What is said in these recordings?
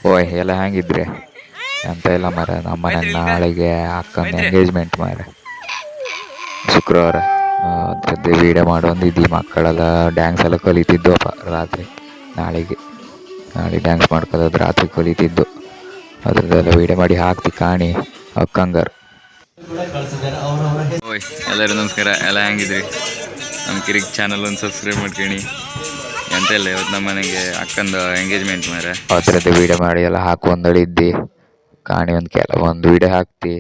ಓಯ್ ಎಲ್ಲ ಹೆಂಗಿದ್ರಿ ಅಂತ ಇಲ್ಲ ಮರ ನಮ್ಮ ಮನೆಗೆ ನಾಳೆಗೆ ಅಕ್ಕನ ಎಂಗೇಜ್ಮೆಂಟ್ ಮಾರ ಶುಕ್ರವಾರ. ಸದ್ಯ ವೀಡಿಯೋ ಮಾಡೋಂದಿದ್ದು ಮಕ್ಕಳೆಲ್ಲ ಡ್ಯಾನ್ಸ್ ಎಲ್ಲ ಕಲಿತಿದ್ವಪ್ಪ ರಾತ್ರಿ. ನಾಳೆ ಡ್ಯಾನ್ಸ್ ಮಾಡ್ಕೊಳ್ಳೋದು ರಾತ್ರಿ ಕಲಿತಿದ್ದು. ಅದ್ರದ್ದೆಲ್ಲ ವೀಡಿಯೋ ಮಾಡಿ ಹಾಕ್ತಿ ಕಾಣಿ ಅಕ್ಕಂಗಾರು. ಓಯ್ ಎಲ್ಲರೂ ನಮಸ್ಕಾರ, ಎಲ್ಲ ಹೆಂಗಿದ್ರಿ? ನಮ್ಮ ಕಿರಿಕ್ ಚಾನಲ್ ಒಂದು ಸಬ್ಸ್ಕ್ರೈಬ್ ಮಾಡ್ಕೊಳ್ಳಿ. ಎಂತ ಇಲ್ಲ, ಇವತ್ತು ನಮ್ಮ ಮನೆಗೆ ಅಕ್ಕಂದು ಎಂಗೇಜ್ಮೆಂಟ್ ಮಾರ. ಅದ್ರದ್ದು ವೀಡಿಯೋ ಮಾಡಿ ಎಲ್ಲ ಹಾಕುವಂದಳಿದ್ದಿ ಕಾಣಿ. ಕೆಲವೊಂದು ವೀಡಿಯೋ ಹಾಕ್ತಿ,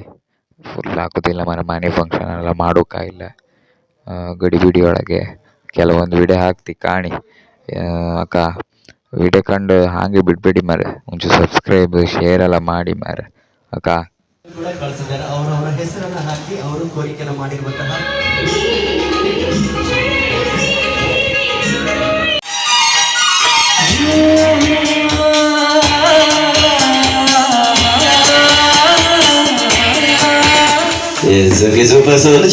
ಫುಲ್ ಹಾಕೋದಿಲ್ಲ ಮರ. ಮನೆ ಫಂಕ್ಷನ್ ಎಲ್ಲ ಮಾಡೋಕ್ಕಾಗಿಲ್ಲ. ಗಡಿ ಬಿಡಿ ಒಳಗೆ ಕೆಲವೊಂದು ವೀಡಿಯೋ ಹಾಕ್ತಿ ಕಾಣಿ. ಅಕ್ಕ ವೀಡಿಯೋ ಕಂಡು ಹಾಗೆ ಬಿಡಬೇಡಿ ಮಾರೆ. ಒಂಚೂರು ಸಬ್ಸ್ಕ್ರೈಬ್ ಶೇರ್ ಎಲ್ಲ ಮಾಡಿ ಮಾರೆ ಅಕ್ಕ. ಕೂಡ ಕಳಿಸಿದ್ದಾರೆ. ಅವರವರ ಹೆಸರನ್ನ ಹಾಕಿ ಅವರು ಕೋರಿಕೆಯನ್ನು ಮಾಡಿರುವಂತಹ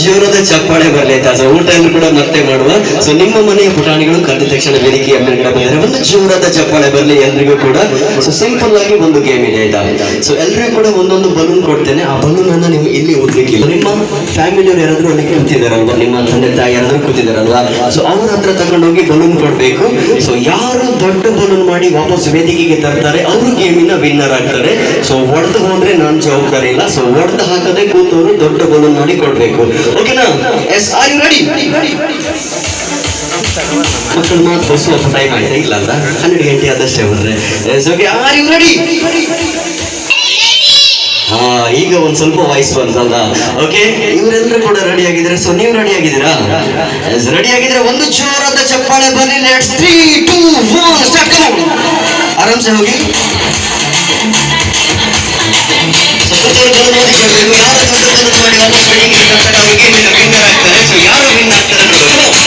ಜೋರದ ಚಪ್ಪಾಳೆ ಬರಲಿ ಆಯ್ತಾ? ಸೊ ಊಟವನ್ನು ಕೂಡ ಮತ್ತೆ ಮಾಡುವ. ಸೊ ನಿಮ್ಮ ಮನೆಯ ಪುಟಾಣಿಗಳು ಕರೆದ ತಕ್ಷಣ ವೇದಿಕೆಯ ಮೇಲ್ಗಡೆ ಬಂದರೆ ಒಂದು ಜೋರದ ಚಪ್ಪಾಳೆ ಬರಲಿ ಎಲ್ರಿಗೂ ಕೂಡ. ಸೊ ಸಿಂಪಲ್ ಆಗಿ ಒಂದು ಗೇಮ್ ಇದೆ ಆಯ್ತಾ? ಸೊ ಎಲ್ರಿಗೂ ಕೂಡ ಒಂದೊಂದು ಬಲೂನ್ ಕೊಡ್ತೇನೆ. ಆ ಬಲೂನ್ ಅನ್ನ ನೀವು ಇಲ್ಲಿ ಓದ್ಲಿಕ್ಕಿಲ್ಲ. ನಿಮ್ಮ ಫ್ಯಾಮಿಲಿಯವ್ರು ಯಾರಾದ್ರೂ ಅಲ್ಲಿ ಕೂತಿದಾರಲ್ವಾ, ನಿಮ್ಮ ತಂದೆ ತಾಯಿ ಯಾರಾದ್ರೂ ಕೂತಿದಾರಲ್ವಾ, ಸೊ ಅವ್ರ ಹತ್ರ ತಗೊಂಡೋಗಿ ಬಲೂನ್ ಕೊಡ್ಬೇಕು. ಸೊ ಯಾರು ದೊಡ್ಡ ಬಲೂನ್ ಮಾಡಿ ವಾಪಸ್ ವೇದಿಕೆಗೆ ತರ್ತಾರೆ ಅವರು ಗೇಮಿನ ವಿನ್ನರ್ ಆಗ್ತಾರೆ. ಸೊ ಒಡೆದು ಹೋದ್ರೆ ನಾನ್ ಜವಾಬ್ದಾರಿ ಇಲ್ಲ. ಸೊ ಒಡೆದು ಹಾಕದೆ ಕೂತವರು ದೊಡ್ಡ ಬಲೂನ್ ಮಾಡಿ ಕೊಡ್ಬೇಕು. ಓಕೆನಾ? Yes, are you ready? ಮಕ್ಕಳು ಮಾತು ಬಸ್ಸು ಟೈಮ್ ಆಯ್ತಾ? ಇಲ್ಲ ಅಲ್ಲ, 12 ಗಂಟೆ ಆದಷ್ಟೇ ಬಂದ್ರೆ. Yes, okay, are you ready? ಹಾ, ಈಗ ಒಂದ್ ಸ್ವಲ್ಪ ವಾಯ್ಸ್ ಬಂತಲ್ಲ. ಓಕೆ, ಇವರೆಲ್ಲರೂ ಕೂಡ ರೆಡಿ ಆಗಿದ್ದಾರೆ. ಸೊ ನೀವು ರೆಡಿ ಆಗಿದ್ದೀರಾ? ರೆಡಿ ಆಗಿದ್ರೆ ಒಂದು ಜೋರಾದ ಚಪ್ಪಾಳೆ ಬನ್ನಿ. Let's 3, 2, 1 start. ಆರಾಮ್ಸೆ ಹೋಗಿ. ಯಾರು ದೊಡ್ಡ ಮಾಡಿ ವಾಪಸ್ ಬೆಳಿಗ್ಗೆ ಅವ್ರಿಗೆ ವಿನ್ನರ್ ಆಗ್ತಾರೆ. ಸೊ ಯಾರು ವಿನ್ ಆಗ್ತಾರೆ ನೋಡೋದು.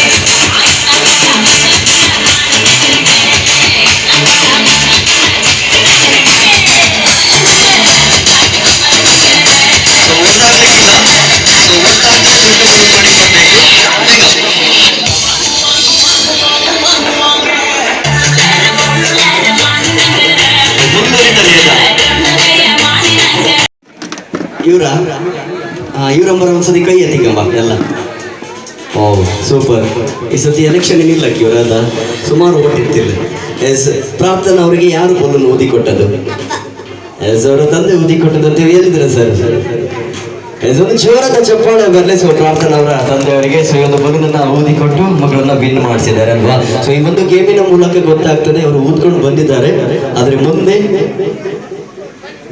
ಇವರಂಬರ ಒಂದ್ಸತಿ ಕೈ ಎತ್ತಿಕಂಬ ಎಲ್ಲ. ಓ ಸೂಪರ್. ಈ ಸತಿ ಎಲೆಕ್ಷನ್ ನಿಲ್ಲಕ್ಕೆ ಇವರದ ಸುಮಾರು ಓಟ್ ಇರ್ತಿಲ್ಲ. ಎಸ್, ಪ್ರಾರ್ಥನಾ ಅವರಿಗೆ ಯಾರು ಬಲೂನ್ ಊದಿ ಕೊಟ್ಟದ್ದು? ಎಸ್, ಅವರ ತಂದೆ ಊದಿ ಕೊಟ್ಟದ್ದು ಅಂತ ಹೇಳಿದ್ರ ಸರ್. ಎಸ್, ಒಂದು ಜೋರದ ಚಪ್ಪಾಳೆ ಬರಲಿ. ಸೊ ಪ್ರಾರ್ಥನಾ ಅವರ ತಂದೆಯವರಿಗೆ ಸೊ ಒಂದು ಬಲೂನನ್ನ ಊದಿ ಕೊಟ್ಟು ಮಗಳನ್ನ ವಿನ್ ಮಾಡಿಸಿದ್ದಾರೆ ಅಲ್ವಾ? ಸೊ ಈ ಒಂದು ಗೇಮಿನ ಮೂಲಕ ಗೊತ್ತಾಗ್ತದೆ ಅವರು ಊದ್ಕೊಂಡು ಬಂದಿದ್ದಾರೆ, ಆದ್ರೆ ಮುಂದೆ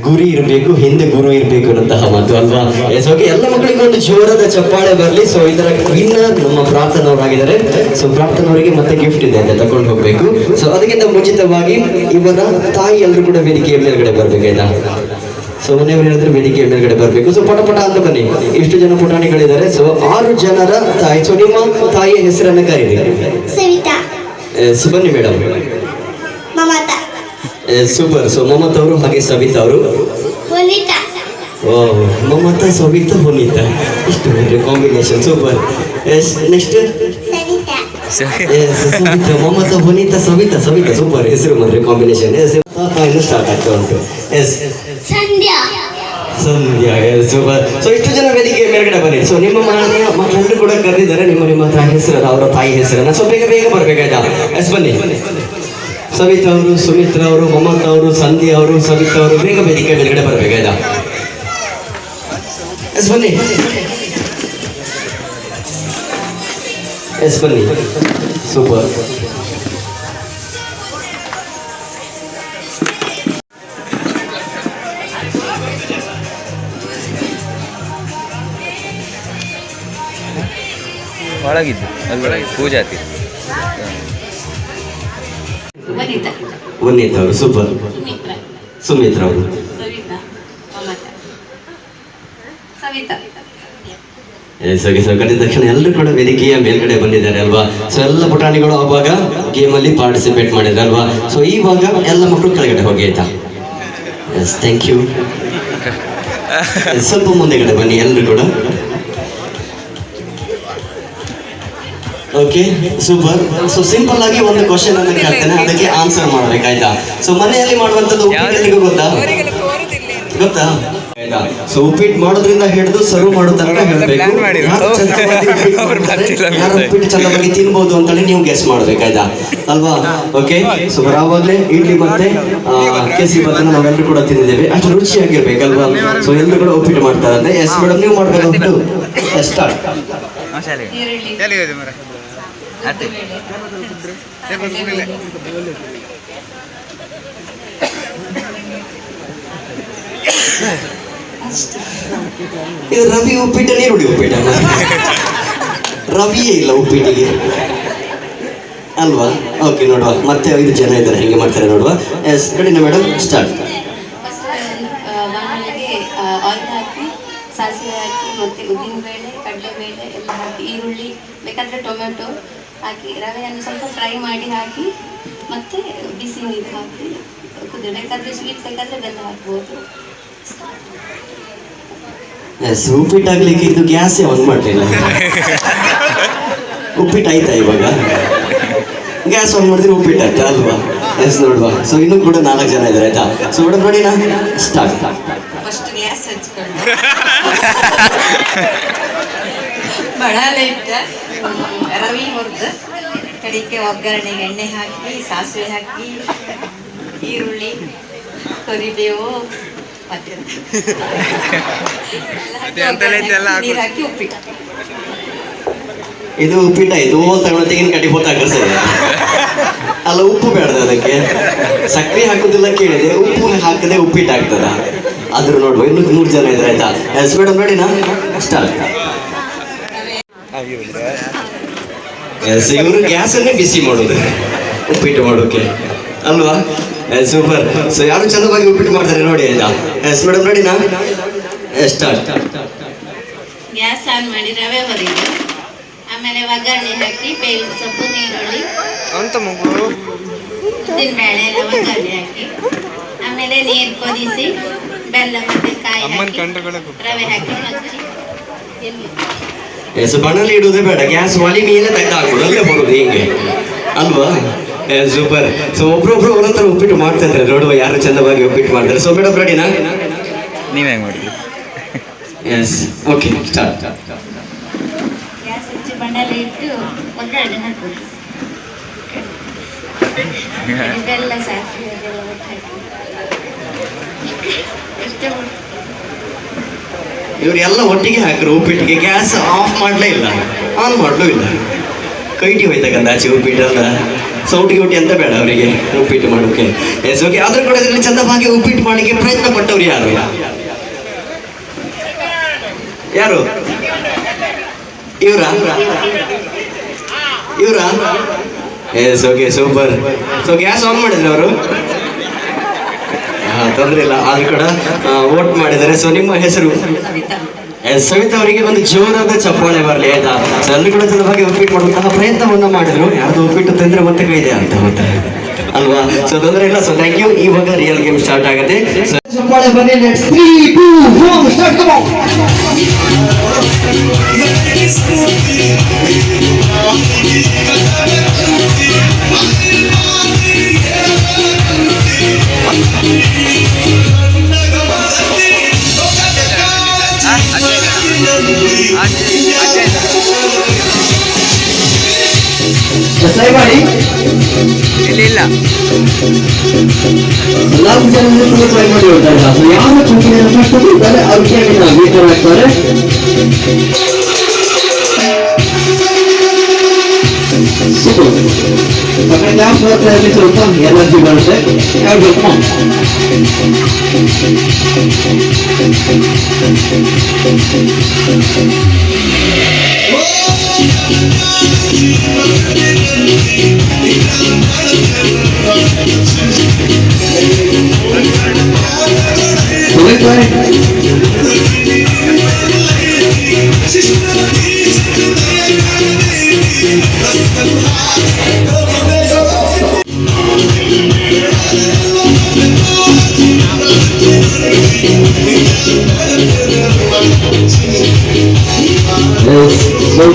ಗುರಿ ಇರಬೇಕು, ಹಿಂದೆ ಗುರು ಇರಬೇಕು ಅನ್ನಂತಹ ಮಾತು ಅಲ್ವಾ? ಎಸ್, ಓಕೆ, ಎಲ್ಲ ಮಕ್ಕಳಿಗೂ ಒಂದು ಜೋರದ ಚಪ್ಪಾಳೆ ಬರಲಿ. ಸೊ ಇದರ ವಿನ್ನರ್ ನಮ್ಮ ಪ್ರಾರ್ಥನವರಾಗಿದ್ದಾರೆ. ಸೊ ಪ್ರಾರ್ಥನವರಿಗೆ ಮತ್ತೆ ಗಿಫ್ಟ್ ಇದೆ ಅಂತ ತಗೊಂಡು ಹೋಗ್ಬೇಕು. ಸೊ ಅದಕ್ಕಿಂತ ಮುಂಚಿತವಾಗಿ ಇವರ ತಾಯಿ ಎಲ್ಲರೂ ಕೂಡ ವೇದಿಕೆಯ ಮೇಲ್ಗಡೆ ಬರ್ಬೇಕಾಯ್ತಾ? ಸೊ ಮನೆಯವರು ಹೇಳಿದ್ರೆ ವೇದಿಕೆಯ ಮೇಲ್ಗಡೆ ಬರಬೇಕು. ಸೊ ಪಟ ಅಂತ ಬನ್ನಿ. ಇಷ್ಟು ಜನ ಪುಟಾಣಿಗಳಿದ್ದಾರೆ. ಸೊ 6 ಜನರ ತಾಯಿ. ಸೊ ನಿಮ್ಮ ತಾಯಿಯ ಹೆಸರನ್ನ ಕರೀರಿ. ಎಸ್, ಬನ್ನಿ ಮೇಡಮ್. ಸೂಪರ್. ಸೊ ಮಮತಾ ಅವರು ಹಾಗೆ ಸವಿತಾ ಅವರು. ಓ, ಮಮತಾ, ಸವಿತಾ, ವನಿತಾ, ಇಷ್ಟು combination super. Yes, next Savita, Mamata, Vanita, Savita super ಹೆಸರು ಮಾತ್ರ ಕಾಂಬಿನೇಷನ್. ಎಸ್, ಸ್ಟಾರ್ಟ್ ಆಗ್ತಾ ಉಂಟು. ಎಸ್, ಸಂಧ್ಯಾ. ಸೂಪರ್. ಸೊ ಇಷ್ಟು ಜನ ವೇದಿಕೆ ಮೇಲ್ಗಡೆ ಬನ್ನಿ. ಸೊ ನಿಮ್ಮ ಮಕ್ಕಳೆಲ್ಲರೂ ಕೂಡ ಕರೆದಿದ್ದಾರೆ. ನಿಮ್ಮ ತಾಯಿ ಹೆಸರನ್ನ, ಅವರ ತಾಯಿ ಹೆಸರನ್ನ. ಸೊ ಬೇಗ ಬರ್ಬೇಕಾಯ್ತಾ? ಎಸ್, ಬನ್ನಿ. ಸವಿತಾ ಅವರು, ಸುಮಿತ್ರಾ ಅವರು, ಮಮತಾ ಅವರು, ಸಂಧ್ಯಾ ಅವರು, ಸವಿತಾ ಅವರು ಬೇಗ ವೇದಿಕೆ ಮೇಲ್ಗಡೆ ಬರ್ಬೇಕಾಯ್ತಾ? ಎಸ್, ಬನ್ನಿ. ಎಸ್, ಬನ್ನಿ. ಸೂಪರ್. ಒಳಗಿದ್ದು ಅಲ್ಲಿ ಪೂಜಾತಿ ವನಿತಾ ಅವರು ಸೂಪರ್. ಸುಮಿತ್ರಾ ಅವರು. ಕರೆದ ತಕ್ಷಣ ಎಲ್ಲರೂ ಕೂಡ ವೇದಿಕೆಯ ಮೇಲ್ಗಡೆ ಬಂದಿದ್ದಾರೆ ಅಲ್ವಾ? ಸೊ ಎಲ್ಲ ಪುಟಾಣಿಗಳು ಆವಾಗ ಗೇಮ್ ಅಲ್ಲಿ ಪಾರ್ಟಿಸಿಪೇಟ್ ಮಾಡಿದ್ರು ಅಲ್ವಾ? ಸೊ ಇವಾಗ ಎಲ್ಲ ಮಕ್ಕಳು ಕೆಳಗಡೆ ಹೋಗಿ ಆಯ್ತಾ? Yes, thank you. ಸ್ವಲ್ಪ ಮುಂದೆಗಡೆ ಬನ್ನಿ ಎಲ್ಲರೂ ಕೂಡ. Okay super. ಸೊ ಸಿಂಪಲ್ ಆಗಿ ಒಂದು ಕ್ವಶನ್ ಅನ್ನು ಕೇಳ್ತೇನೆ, ಅದಕ್ಕೆ ಆನ್ಸರ್ ಮಾಡ್ಬೇಕಾಯ್ತಾ. ಸೊ ಮನೆಯಲ್ಲಿ ಮಾಡುವಂಥದ್ದು ಉಪ್ಪಿಟ್ಟು ಎಲ್ರಿಗೂ ಗೊತ್ತಾ? ಗೊತ್ತಾ? ಆಯ್ತಾ? ಸೊ ಉಪ್ಪಿಟ್ಟು ಮಾಡೋದ್ರಿಂದ ಹಿಡಿದು ಸರ್ವ್ ಮಾಡೋ ತನಕ ಹೇಳ್ಬೇಕು. ಯಾರು ಉಪ್ಪಿಟ್ಟು ಚಂದವಾಗಿ ತಿನ್ಬೋದು ಅಂತೇಳಿ ನೀವು ಗೆಸ್ ಮಾಡ್ಬೇಕಾಯ್ತಾ ಅಲ್ವಾ? ಓಕೆ ಸೊ ಬರಾವಾಗಲೇ ಇಡ್ಲಿ ಮತ್ತೆ ಕೇಸರಿ ಭಾತನ ನಾವೆಲ್ಲರೂ ಕೂಡ ತಿಂದಿದ್ದೇವೆ, ಅಷ್ಟು ರುಚಿಯಾಗಿರ್ಬೇಕಲ್ವಾ? ಸೊ ಎಲ್ಲರೂ ಕೂಡ ಉಪ್ಪಿಟ್ಟು ಮಾಡ್ತಾರೆ. ಎಸ್ ಮೇಡಮ್, ನೀವು ಮಾಡ್ಬೇಕು. ಸ್ಟಾರ್ಟ್. ಇದು ರವಿ ಉಪ್ಪಿಟ್ಟ, ನೀರುಳ್ಳಿ ಉಪ್ಪಿಟ್ಟ, ರವಿಯೇ ಇಲ್ಲ ಉಪ್ಪಿಟ್ಟಿಗೆ ಅಲ್ವಾ? ಓಕೆ ನೋಡುವ, ಮತ್ತೆ 5 ಜನ ಇದ್ದಾರೆ, ಹೆಂಗೆ ಮಾಡ್ತಾರೆ ನೋಡುವ. ಎಸ್ ಕಡಿನ ಮೇಡಮ್, ಸ್ಟಾರ್ಟ್. ಆಯಿಲ್ ಹಾಕಿ, ಸಾಸಿವೆ ಹಾಕಿ, ಮತ್ತು ಉದ್ದಿನಬೇಳೆ, ಕಡಲೆಬೇಳೆ ಎಲ್ಲ ಹಾಕಿ, ಈರುಳ್ಳಿ ಬೇಕಾದರೆ ಟೊಮೆಟೊ ಹಾಕಿ, ರವೆಯನ್ನು ಸ್ವಲ್ಪ ಫ್ರೈ ಮಾಡಿ ಹಾಕಿ, ಮತ್ತು ಬಿಸಿ ನೀರು ಹಾಕಿ ಕುದಿ, ಬೇಕಾದರೆ ಸ್ವೀಟ್ ಬೇಕಾದರೆ ಬೆಲ್ಲ ಹಾಕ್ಬೋದು. ಎಸ್ ಉಪ್ಪಿಟ್ಟು ಆಗ್ಲಿಕ್ಕೆ ಇದು ಗ್ಯಾಸೇ ಆನ್ ಮಾಡಲಿಲ್ಲ. ಉಪ್ಪಿಟ್ಟು ಆಯ್ತಾ ಇವಾಗ? ಗ್ಯಾಸ್ ಆನ್ ಮಾಡಿದ್ರೆ ಉಪ್ಪಿಟ್ಟು ಆಯ್ತಾ ಅಲ್ವಾ? ಎಸ್ ನೋಡುವ. ಸೊ ಇನ್ನೂ ಕೂಡ 4 ಜನ ಇದ್ದಾರೆ ಆಯ್ತಾ. ಸೊ ಮೇಡಮ್ ನೋಡಿ, ನಾ ಸ್ಟಾರ್ಟ್. ಫಸ್ಟ್ ಗ್ಯಾಸ್ ಹಚ್ಕೊಂಡು ಬಡಾಲೆ ಇಟ್ಟು ರವಿ ಹುರಿದು ಕಡಿಕೆ ಒಗ್ಗರಣೆಗೆ ಎಣ್ಣೆ ಹಾಕಿ, ಸಾಸಿವೆ ಹಾಕಿ, ಈರುಳ್ಳಿ, ಕರಿಬೇವು ಮತ್ತೆ ನೀರು ಹಾಕಿ ಉಪ್ಪಿಟ್ಟು. ಇದು ಉಪ್ಪಿಟ್ಟಾಯ್ತು. ತಗೊಂಡು ತೆಗಿನ ಕಟ್ಟಿ ಹೋತಾಕ ಸರಿ ಅಲ್ಲ, ಉಪ್ಪು ಬೇಡದ ಅದಕ್ಕೆ, ಸಕ್ಕರೆ ಹಾಕೋದಿಲ್ಲ ಕೇಳಿದೆ, ಉಪ್ಪು ಹಾಕದೆ ಉಪ್ಪಿಟ್ಟು ಆಗ್ತದ? ಆದ್ರೂ ನೋಡುವ, ಇನ್ನೂ 3 ಜನ ಇದ್ರೆ ಆಯ್ತಾ. ಎಸ್ ಮೇಡಮ್ ನೋಡಿ, ನಾ ಸ್ಟಾರ್ಟ್. ಎಸ್ ಇವರು ಗ್ಯಾಸನ್ನೇ ಬಿಸಿ ಮಾಡೋದು ಉಪ್ಪಿಟ್ಟು ಮಾಡೋಕೆ ಅಲ್ವಾ? ಸೂಪರ್. ಸೊ ಯಾರು ಚಂದವಾಗಿ ಉಪ್ಪಿಟ್ಟು ಮಾಡ್ತಾರೆ ನೋಡಿ ಆಯ್ತಾ. ಎಸ್ ಮೇಡಮ್ ನೋಡಿ, ನಾ ಸ್ಟಾರ್ಟ್. ಗ್ಯಾಸ್ ಆನ್ ಮಾಡಿ ರವೆ ಹೊರಿದು, ಆಮೇಲೆ ಒಗ್ಗರಣೆ ಹಾಕಿ, ಬೇವಿನ ಸೊಪ್ಪು, ನೀರುಳ್ಳಿ, ಉದ್ದಿನಬೇಳೆ ಎಲ್ಲ ಒಗ್ಗರಣೆ ಹಾಕಿ, ಆಮೇಲೆ ನೀರು ಕುದಿಸಿ, ಬೆಲ್ಲ ಮತ್ತೆ ಕಾಯಿ ಹಾಕಿ, ರವೆ ಹಾಕಿ ಹಚ್ಚಿ ಎಸ್ ಬಣ್ಣಲ್ಲಿ ಇಡುವುದೇ ಬೇಡ, ಗ್ಯಾಸ್ ಒಲಿ ಮೇಲೆ ತೆಗೆದು ಹಾಕ್ಬಿಡು, ಅಲ್ಲೇ ಬರೋದು ಹಿಂಗೆ ಅಲ್ವಾ? ಸೂಪರ್. ಸೊ ಒಬ್ರೊಬ್ರು ಒಂದೊಂಥರ ಉಪ್ಪಿಟ್ಟು ಮಾಡ್ತಾ ಇದ್ದಾರೆ ನೋಡುವ, ಯಾರು ಚಂದವಾಗಿ ಉಪ್ಪಿಟ್ಟು ಮಾಡ್ತಾರೆ. ಸೊ ಮೇಡಮ್ ರೆಡಿನಾ? ನೀವೇ ಮಾಡಿದ್ರಿ. Yes okay start. ಗ್ಯಾಸ್ ಹಚ್ಚಿ ಬಂಡಲೆ ಇಟ್ಟು ಒಗ್ಗರಣೆ ಹಾಕೋದು, ಬೆಲ್ಲ, ಸಾಸಿವೆ ಅದೆಲ್ಲ ಒಟ್ಟು ಹಾಕಿ ಎಷ್ಟೇ ಇವರೆಲ್ಲ ಒಟ್ಟಿಗೆ ಹಾಕಿರು ಉಪ್ಪಿಟ್ಟಿಗೆ. ಗ್ಯಾಸ್ ಆಫ್ ಮಾಡಲೇ ಇಲ್ಲ, ಆನ್ ಮಾಡಲೂ ಇಲ್ಲ. ಕೈಟಿ ಹೋಯ್ತಕ್ಕಂಥ ಆಚೆ ಉಪ್ಪಿಟ್ಟಲ್ಲ. ಸೌಟಿ ಗಿಟಿ ಅಂತ ಬೇಡ ಅವರಿಗೆ ಉಪ್ಪಿಟ್ಟು ಮಾಡೋಕೆ. Yes okay. ಆದ್ರೂ ಕೂಡ ಇದರಲ್ಲಿ ಚಂದವಾಗಿ ಉಪ್ಪಿಟ್ಟು ಮಾಡಲಿಕ್ಕೆ ಪ್ರಯತ್ನ ಪಟ್ಟವ್ರು ಯಾರು? ಯಾರು? ಇವರಾ? Yes okay super. So gas on ಮಾಡಿದ್ರು ಅವರು, ತೊಂದರೆ ಇಲ್ಲ. ಆದ್ರೂ ಕೂಡ ವೋಟ್ ಮಾಡಿದ್ದಾರೆ. ಸೊ ನಿಮ್ಮ ಹೆಸರು? ಸವಿತಾ ಅವರಿಗೆ ಒಂದು ಜೋರಾದ ಚಪ್ಪಾಳೆ ಬರಲಿ ಆಯ್ತಾ. ಸೊ ಎಲ್ಲರೂ ಕೂಡ ಚಂದವಾಗಿ ಉಪ್ಪಿಟ್ಟು ಮಾಡುವಂತಹ ಪ್ರಯತ್ನವನ್ನ ಮಾಡಿದ್ರು. ಯಾರ್ದು ಉಪ್ಪಿಟ್ಟು ತಂದ್ರೆ ಮತ್ತೆ ಇದೆ ಅಂತ ಮತ್ತೆ ಅಲ್ವಾ? ಸೊ ತೊಂದರೆ ಇಲ್ಲ. So thank you. ಇವಾಗ ರಿಯಲ್ ಗೇಮ್ ಸ್ಟಾರ್ಟ್ ಆಗುತ್ತೆ. ಚಪ್ಪಾಳೆ ಬನ್ನಿ. 3, 2, 1 ಸ್ಟಾರ್ಟ್. Come on. ಟ್ರೈ ಮಾಡಿ. ಇಲ್ಲ 4 ಜನ ಟ್ರೈ ಮಾಡಿ ಹೋಗ್ತಾ ಇಲ್ಲ. ಸೊ ಯಾರು ಕುಕಿಂಗ್ ಫಸ್ಟ್ ಇದ್ದಾರೆ ಅವ್ರಿಗೆ ವೀಟರ್ ಆಗ್ತಾರೆ. ಗ್ಯಾಸ್ ಬರ್ತಾ ಸ್ವಲ್ಪ ಎನರ್ಜಿ ಬರುತ್ತೆ. ಯಾರು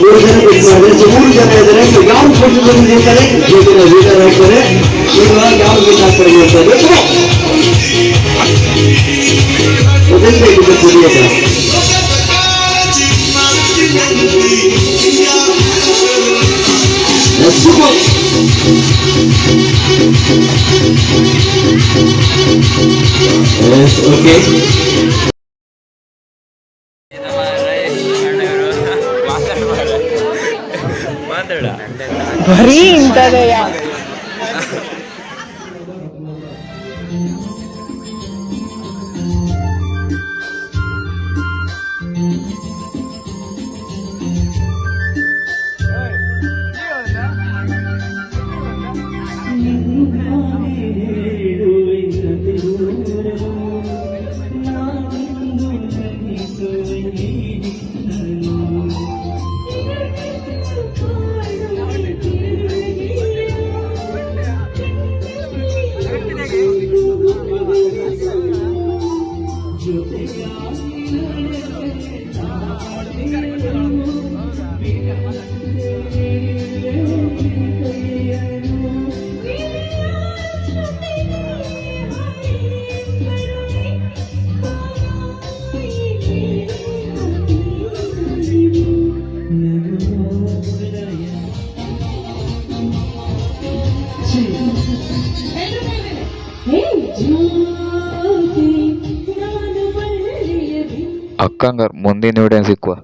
ಮೂರು ಜನ ಬಿಟ್ ಮಾಡಿದ್ರೆ 3 ಜನ ಇದ್ದಾರೆ. ಯಾವ ಫೋಟೋ ಬಂದಿರ್ತಾರೆ ಲೀಡರ್ ಹಾಕ್ತಾರೆ. ಇವಾಗ ಯಾವ ಬಿಟ್ ಹಾಕ್ತಾರೆ ಹೇಳ್ತಾರೆ. ಬೇಕಿದೆ ಕುಡಿಯೋದ ಓಕೆ. ಬರೀ ಇಂಥದೆಯಾ? ಅಕ್ಕಂಗಾರ ಮುಂದಿನ ವಿಡಿಯೋ ಸಿಕ್ಕುವ.